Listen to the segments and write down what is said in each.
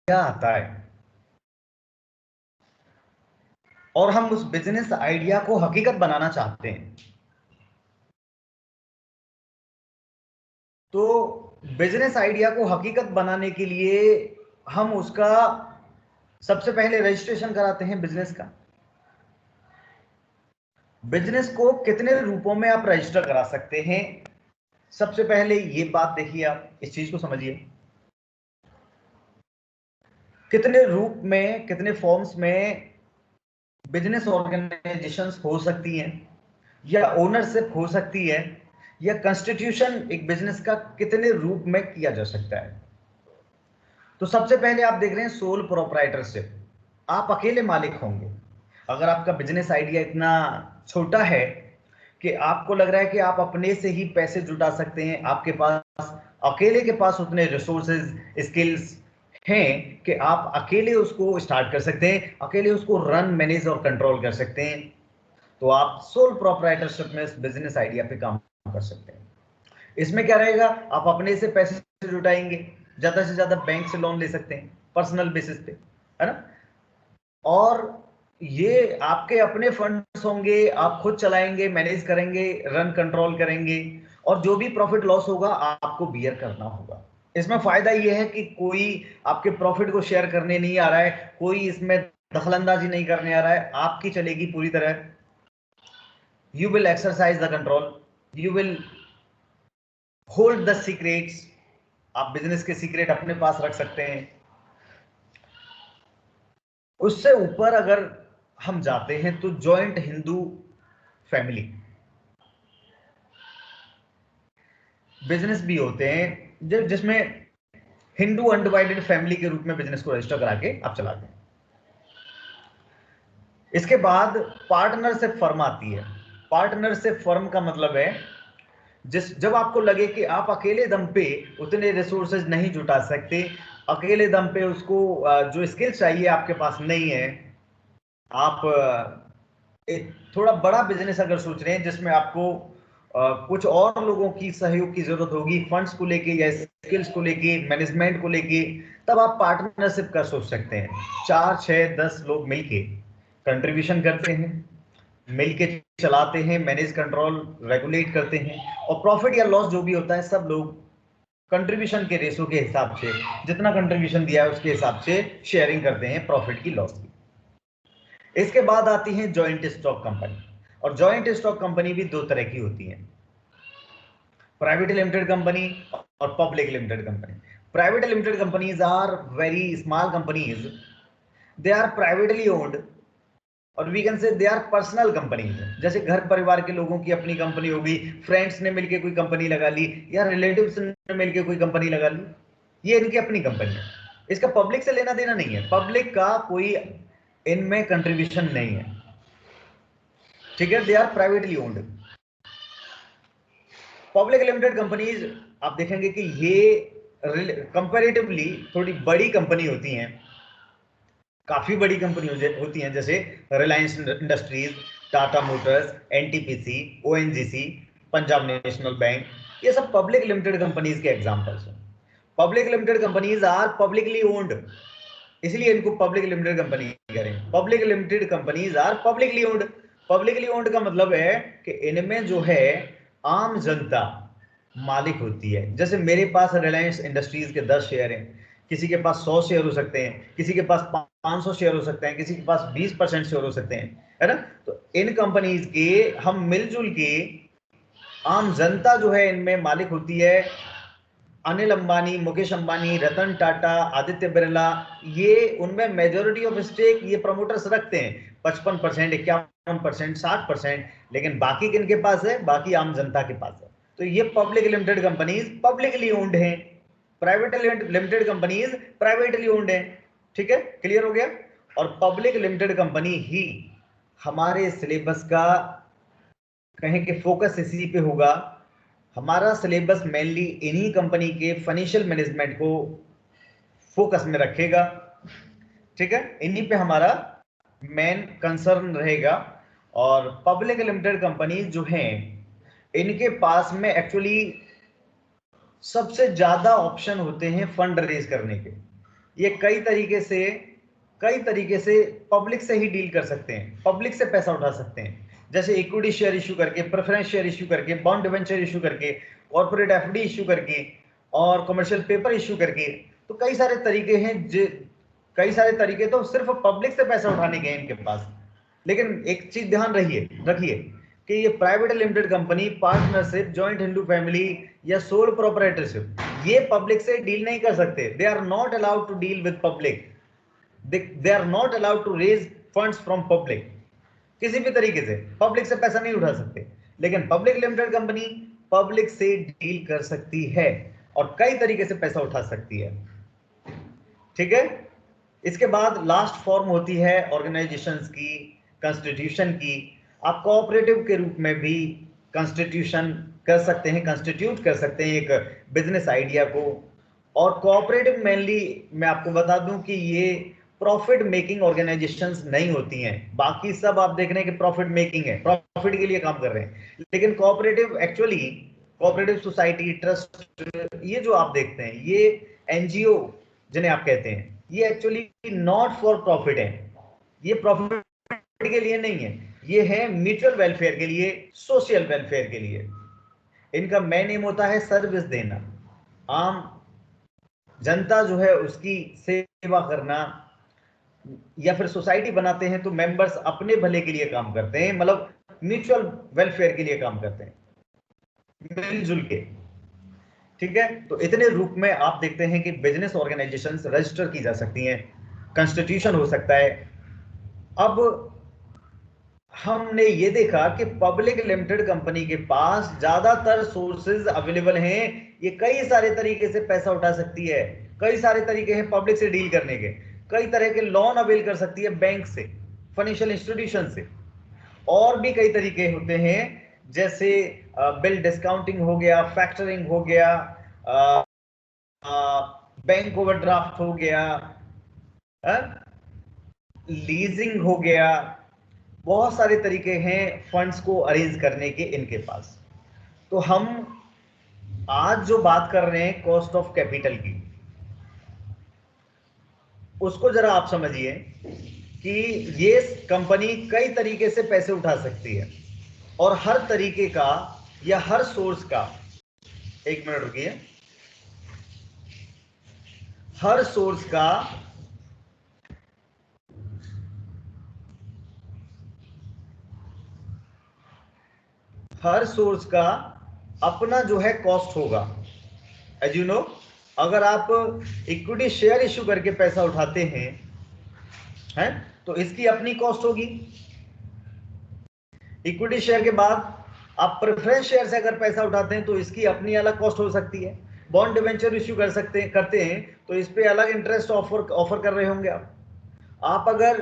आता है और हम उस बिजनेस आइडिया को हकीकत बनाना चाहते हैं, तो बिजनेस आइडिया को हकीकत बनाने के लिए हम उसका सबसे पहले रजिस्ट्रेशन कराते हैं बिजनेस का। बिजनेस को कितने रूपों में आप रजिस्टर करा सकते हैं, सबसे पहले ये बात देखिए, आप इस चीज को समझिए। कितने रूप में, कितने फॉर्म्स में बिजनेस ऑर्गेनाइजेशंस हो सकती हैं, या ओनरशिप हो सकती है, या कंस्टिट्यूशन एक बिजनेस का कितने रूप में किया जा सकता है। तो सबसे पहले आप देख रहे हैं सोल प्रोप्राइटरशिप, आप अकेले मालिक होंगे। अगर आपका बिजनेस आइडिया इतना छोटा है कि आपको लग रहा है कि आप अपने से ही पैसे जुटा सकते हैं, आपके पास अकेले के पास उतने रिसोर्सेज, स्किल्स हैं कि आप अकेले उसको स्टार्ट कर सकते हैं, अकेले उसको रन, मैनेज और कंट्रोल कर सकते हैं, तो आप सोल प्रोप्राइटरशिप में इस बिजनेस आइडिया पे काम कर सकते हैं। इसमें क्या रहेगा, आप अपने से पैसे जुटाएंगे, ज्यादा से ज्यादा बैंक से लोन ले सकते हैं पर्सनल बेसिस पे, है ना, और ये आपके अपने फंड्स होंगे, आप खुद चलाएंगे, मैनेज करेंगे, रन कंट्रोल करेंगे, और जो भी प्रॉफिट लॉस होगा आपको बियर करना होगा। इसमें फायदा ये है कि कोई आपके प्रॉफिट को शेयर करने नहीं आ रहा है, कोई इसमें दखलंदाजी नहीं करने आ रहा है, आपकी चलेगी पूरी तरह। You will exercise the control, you will hold the secrets, आप बिजनेस के सीक्रेट अपने पास रख सकते हैं। उससे ऊपर अगर हम जाते हैं तो जॉइंट हिंदू फैमिली बिजनेस भी होते हैं, जिसमें हिंदू अनडिवाइडेड फैमिली के रूप में बिजनेस को रजिस्टर करा के आप चलाते हैं। इसके बाद पार्टनरशिप फर्म आती है। पार्टनरशिप फर्म का मतलब है जब आपको लगे कि आप अकेले दम पे उतने रिसोर्सेज नहीं जुटा सकते, अकेले दम पे उसको जो स्किल्स चाहिए आपके पास नहीं है, आप एक थोड़ा बड़ा बिजनेस अगर सोच रहे हैं जिसमें आपको कुछ और लोगों की सहयोग की जरूरत होगी, फंड्स को लेके या स्किल्स को लेके, मैनेजमेंट को लेके, तब आप पार्टनरशिप का सोच सकते हैं। 4, 6, 10 लोग मिलके कंट्रीब्यूशन करते हैं, मिलके चलाते हैं, मैनेज, कंट्रोल, रेगुलेट करते हैं, और प्रॉफिट या लॉस जो भी होता है सब लोग कंट्रीब्यूशन के रेशो के हिसाब से, जितना कंट्रीब्यूशन दिया है उसके हिसाब से शेयरिंग करते हैं प्रॉफिट की, लॉस की। इसके बाद आती है जॉइंट स्टॉक कंपनी, और जॉइंट स्टॉक कंपनी भी दो तरह की होती है, प्राइवेट लिमिटेड कंपनी और public limited company. Private limited companies are very small companies, they are privately owned, और we can say they are personal companies. जैसे घर परिवार के लोगों की अपनी कंपनी होगी, फ्रेंड्स ने मिलकर कोई कंपनी लगा ली, या रिलेटिव्स ने मिलकर कोई कंपनी लगा ली, ये इनकी अपनी कंपनी है। इसका पब्लिक से लेना देना नहीं है, पब्लिक का कोई इनमें कंट्रीब्यूशन नहीं है, ठीक है, they are privately owned. Public limited companies आप देखेंगे कि ये कंपैरेटिवली थोड़ी बड़ी कंपनी होती हैं, काफी बड़ी कंपनी होती हैं, जैसे रिलायंस इंडस्ट्रीज, टाटा मोटर्स, एनटीपीसी, ओएनजीसी, पंजाब नेशनल बैंक, ये सब पब्लिक लिमिटेड कंपनीज के एग्जांपल्स हैं। Public limited companies are publicly owned, इसलिए इनको पब्लिक लिमिटेड कंपनी करें। Public limited companies are publicly owned. Publicly owned का मतलब है कि इनमें जो है आम जनता मालिक होती है। जैसे मेरे पास रिलायंस इंडस्ट्रीज के 10 शेयर हैं, किसी के पास 100 शेयर हो सकते हैं, किसी के पास 500 शेयर हो सकते हैं, किसी के पास 20% शेयर हो सकते हैं, है ना। तो इन कंपनीज के हम मिलजुल के, आम जनता जो है इनमें मालिक होती है। अनिल अंबानी, मुकेश अंबानी, रतन टाटा, आदित्य बिरला, ये उनमें मेजोरिटी ऑफ स्टेक ये प्रमोटर्स रखते हैं, 55%, 51%, 60%, लेकिन बाकी किन के पास है, बाकी आम जनता के पास है। तो ये public limited companies publicly owned है, private limited companies privately owned है, ठीक है, क्लियर हो गया। और पब्लिक लिमिटेड कंपनी ही हमारे सिलेबस का कहें कि फोकस इसी पे होगा। हमारा सिलेबस मेनली इन्हीं कंपनी के फाइनेंशियल मैनेजमेंट को फोकस में रखेगा, ठीक है, इन्हीं पे हमारा मेन कंसर्न रहेगा। और पब्लिक लिमिटेड कंपनी जो हैं, इनके पास में एक्चुअली सबसे ज्यादा ऑप्शन होते हैं फंड रेज करने के। ये कई तरीके से पब्लिक से ही डील कर सकते हैं, पब्लिक से पैसा उठा सकते हैं, जैसे इक्विटी शेयर इश्यू करके, प्रेफरेंस शेयर इश्यू करके, बॉन्ड डिवेंचर इश्यू करके, कॉर्पोरेट एफडी इश्यू करके और कमर्शियल पेपर इश्यू करके। तो कई सारे तरीके हैं, कई सारे तरीके तो सिर्फ पब्लिक से पैसा उठाने के हैं इनके पास। लेकिन एक चीज ध्यान रखिए कि ये private limited company, partnership, joint Hindu family या सोल प्रोप्राइटरशिप, ये पब्लिक से डील नहीं कर सकते। They are not allowed to deal with public, they are not allowed to raise funds from public. किसी भी तरीके से पब्लिक से पैसा नहीं उठा सकते। लेकिन पब्लिक लिमिटेड कंपनी पब्लिक से डील कर सकती है और कई तरीके से पैसा उठा सकती है। ठीक है। इसके बाद लास्ट फॉर्म होती है ऑर्गेनाइजेशंस की, कॉन्स्टिट्यूशन की। आप कोऑपरेटिव के रूप में भी कॉन्स्टिट्यूशन कर सकते हैं, कॉन्स्टिट्यूट कर सकते हैं एक बिजनेस आइडिया को। और कोऑपरेटिव मेनली मैं आपको बता दूं कि ये प्रॉफिट मेकिंग ऑर्गेनाइजेशंस नहीं होती हैं। बाकी सब आप देख रहे हैं कि प्रॉफिट मेकिंग है, प्रॉफिट के लिए काम कर रहे हैं। लेकिन cooperative actually, cooperative society, trust, ये जो आप देखते हैं, ये एनजीओ जिन्हें आप कहते हैं, ये एक्चुअली नॉट फॉर प्रॉफिट है। ये प्रॉफिट के लिए नहीं है, ये है म्यूचुअल वेलफेयर के लिए, सोशल वेलफेयर के लिए। इनका मेन एम होता है सर्विस देना, आम जनता जो है उसकी सेवा करना। या फिर सोसाइटी बनाते हैं तो मेंबर्स अपने भले के लिए काम करते हैं, मतलब म्यूचुअल वेलफेयर के लिए काम करते हैं मिलजुल के। ठीक है। तो इतने रूप में आप देखते हैं कि बिजनेस ऑर्गेनाइजेशंस रजिस्टर की जा सकती हैं, कॉन्स्टिट्यूशन हो सकता है। अब हमने ये देखा कि पब्लिक लिमिटेड कंपनी के पास ज्यादातर सोर्सेज अवेलेबल हैं, ये कई सारे तरीके से पैसा उठा सकती है, कई सारे तरीके हैं पब्लिक से डील करने के, कई तरह के लोन अवेल कर सकती है बैंक से, फाइनेंशियल इंस्टीट्यूशन से। और भी कई तरीके होते हैं, जैसे बिल डिस्काउंटिंग हो गया, फैक्टरिंग हो गया, बैंक ओवरड्राफ्ट हो गया, लीजिंग हो गया। बहुत सारे तरीके हैं फंड्स को अरेंज करने के इनके पास। तो हम आज जो बात कर रहे हैं कॉस्ट ऑफ कैपिटल की, उसको जरा आप समझिए कि ये कंपनी कई तरीके से पैसे उठा सकती है और हर तरीके का या हर सोर्स का, एक मिनट रुकिए, हर सोर्स का अपना जो है कॉस्ट होगा। एज यू नो, अगर आप इक्विटी शेयर इश्यू करके पैसा उठाते हैं तो इसकी अपनी कॉस्ट होगी। इक्विटी शेयर के बाद आप प्रेफरेंस शेयर से अगर पैसा उठाते हैं तो इसकी अपनी अलग कॉस्ट हो सकती है। बॉन्ड डिवेंचर इश्यू करते हैं तो इस पे अलग इंटरेस्ट ऑफर कर रहे होंगे आप अगर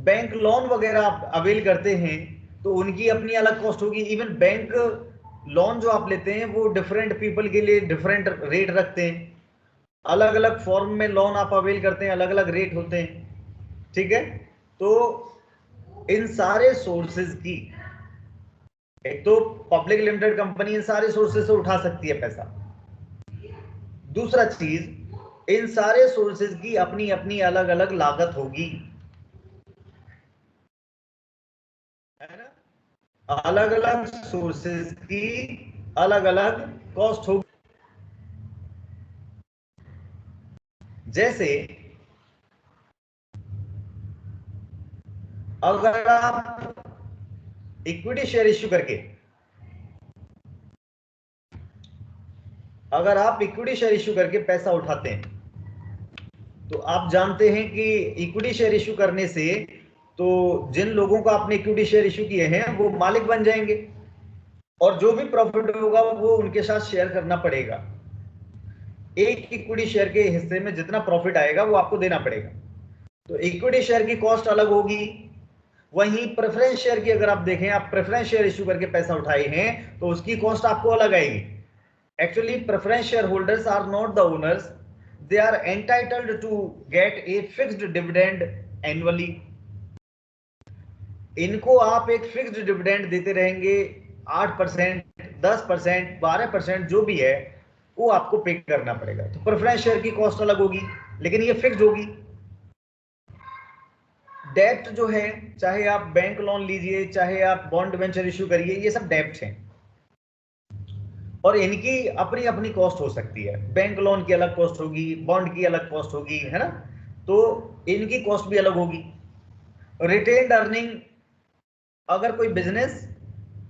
बैंक लोन वगैरह आप अवेल करते हैं तो उनकी अपनी अलग कॉस्ट होगी। इवन बैंक लोन जो आप लेते हैं वो डिफरेंट पीपल के लिए डिफरेंट रेट रखते हैं, अलग अलग फॉर्म में लोन आप अवेल करते हैं, अलग अलग रेट होते हैं। ठीक है। तो इन सारे सोर्सेज की, एक तो पब्लिक लिमिटेड कंपनी इन सारे सोर्सेज से उठा सकती है पैसा। दूसरा चीज, इन सारे सोर्सेज की अपनी अपनी अलग अलग लागत होगी, है ना। अलग अलग सोर्सेज की अलग अलग कॉस्ट होगी। जैसे अगर आप इक्विटी शेयर इश्यू करके पैसा उठाते हैं तो आप जानते हैं कि इक्विटी शेयर इश्यू करने से तो जिन लोगों को आपने इक्विटी शेयर इश्यू किए हैं वो मालिक बन जाएंगे और जो भी प्रॉफिट होगा वो उनके साथ शेयर करना पड़ेगा। एक इक्विटी शेयर के हिस्से में जितना प्रॉफिट आएगा वो आपको देना पड़ेगा। तो इक्विटी शेयर की कॉस्ट अलग होगी। वहीं प्रेफरेंस शेयर की अगर आप देखें, आप प्रेफरेंस शेयर इश्यू करके पैसा उठाए हैं तो उसकी कॉस्ट आपको अलग आएगी। Actually preference share holders are not the owners, they are entitled to get a fixed dividend annually। इनको आप एक फिक्स्ड डिविडेंड देते रहेंगे, 8%, 10%, 12%, जो भी है वो आपको पे करना पड़ेगा। तो प्रेफरेंस शेयर की कॉस्ट अलग होगी, लेकिन ये फिक्स्ड होगी। डेप्ट जो है, चाहे आप बैंक लोन लीजिए, चाहे आप बॉन्ड वेंचर इश्यू करिए, ये सब डेप्ट हैं और इनकी अपनी अपनी कॉस्ट हो सकती है। बैंक लोन की अलग कॉस्ट होगी, बॉन्ड की अलग कॉस्ट होगी, है ना, तो इनकी कॉस्ट भी अलग होगी। रिटेन्ड अर्निंग, अगर कोई बिजनेस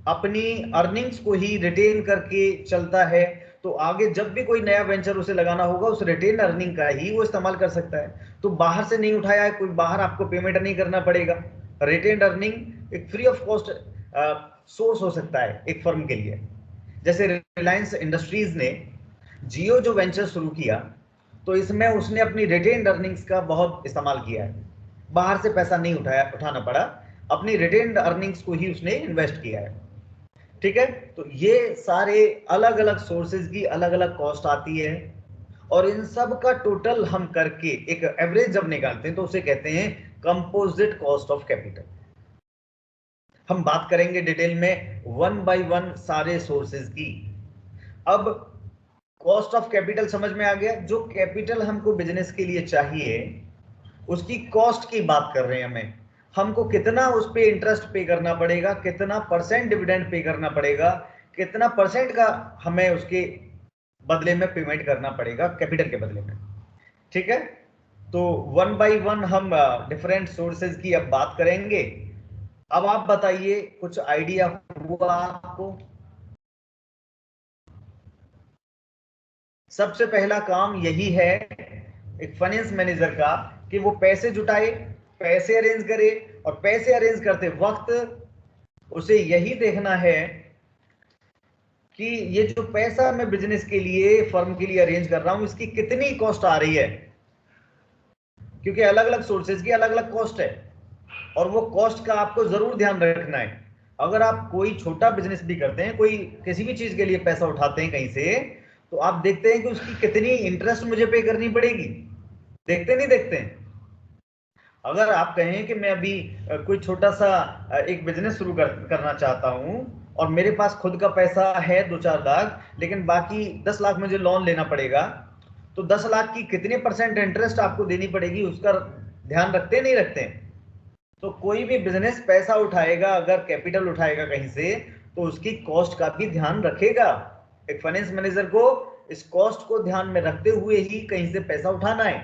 अपनी अर्निंग्स को ही रिटेन करके चलता है तो आगे जब भी कोई नया वेंचर उसे लगाना होगा उस रिटेन अर्निंग का ही वो इस्तेमाल कर सकता है। तो बाहर से नहीं उठाया है, कोई बाहर आपको पेमेंट नहीं करना पड़ेगा। रिटेन अर्निंग एक फ्री ऑफ कॉस्ट सोर्स हो सकता है एक फर्म के लिए। जैसे रिलायंस इंडस्ट्रीज ने जियो जो वेंचर शुरू किया तो इसमें उसने अपनी रिटेन अर्निंग्स का बहुत इस्तेमाल किया है, बाहर से पैसा नहीं उठाना पड़ा, अपनी रिटेन अर्निंग्स को ही उसने इन्वेस्ट किया है। ठीक है, तो ये सारे अलग अलग सोर्सेज की अलग अलग कॉस्ट आती है और इन सब का टोटल हम करके एक एवरेज जब निकालते हैं तो उसे कहते हैं कंपोजिट कॉस्ट ऑफ कैपिटल। हम बात करेंगे डिटेल में वन बाय वन सारे सोर्सेज की। अब कॉस्ट ऑफ कैपिटल समझ में आ गया, जो कैपिटल हमको बिजनेस के लिए चाहिए उसकी कॉस्ट की बात कर रहे हैं हमको कितना उस पे इंटरेस्ट पे करना पड़ेगा, कितना परसेंट डिविडेंड पे करना पड़ेगा, कितना परसेंट का हमें उसके बदले में पेमेंट करना पड़ेगा कैपिटल के बदले में। ठीक है, तो वन बाय वन हम डिफरेंट सोर्सेज की अब बात करेंगे। अब आप बताइए कुछ आइडिया हुआ आपको? सबसे पहला काम यही है एक फाइनेंस मैनेजर का कि वो पैसे जुटाए, पैसे अरेंज करे और पैसे अरेंज करते वक्त उसे यही देखना है कि ये जो पैसा मैं बिजनेस के लिए फर्म के लिए अरेंज कर रहा हूं इसकी कितनी कॉस्ट आ रही है, क्योंकि अलग अलग सोर्सेज की अलग अलग कॉस्ट है और वो कॉस्ट का आपको जरूर ध्यान रखना है। अगर आप कोई छोटा बिजनेस भी करते हैं, कोई किसी भी चीज के लिए पैसा उठाते हैं कहीं से, तो आप देखते हैं कि उसकी कितनी इंटरेस्ट मुझे पे करनी पड़ेगी, देखते नहीं देखते हैं? अगर आप कहें कि मैं अभी कोई छोटा सा एक बिजनेस शुरू करना चाहता हूं और मेरे पास खुद का पैसा है 2-4 लाख, लेकिन बाकी 10 लाख मुझे लोन लेना पड़ेगा, तो 10 लाख की कितने परसेंट इंटरेस्ट आपको देनी पड़ेगी उसका ध्यान रखते नहीं रखते? तो कोई भी बिजनेस पैसा उठाएगा, अगर कैपिटल उठाएगा कहीं से, तो उसकी कॉस्ट का भी ध्यान रखेगा। एक फाइनेंस मैनेजर को इस कॉस्ट को ध्यान में रखते हुए ही कहीं से पैसा उठाना है।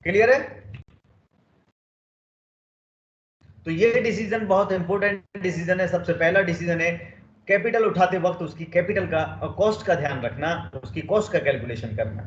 क्लियर है? तो ये डिसीजन बहुत इंपॉर्टेंट डिसीजन है। सबसे पहला डिसीजन है कैपिटल उठाते वक्त उसकी कैपिटल का कॉस्ट का ध्यान रखना, उसकी कॉस्ट का कैलकुलेशन करना।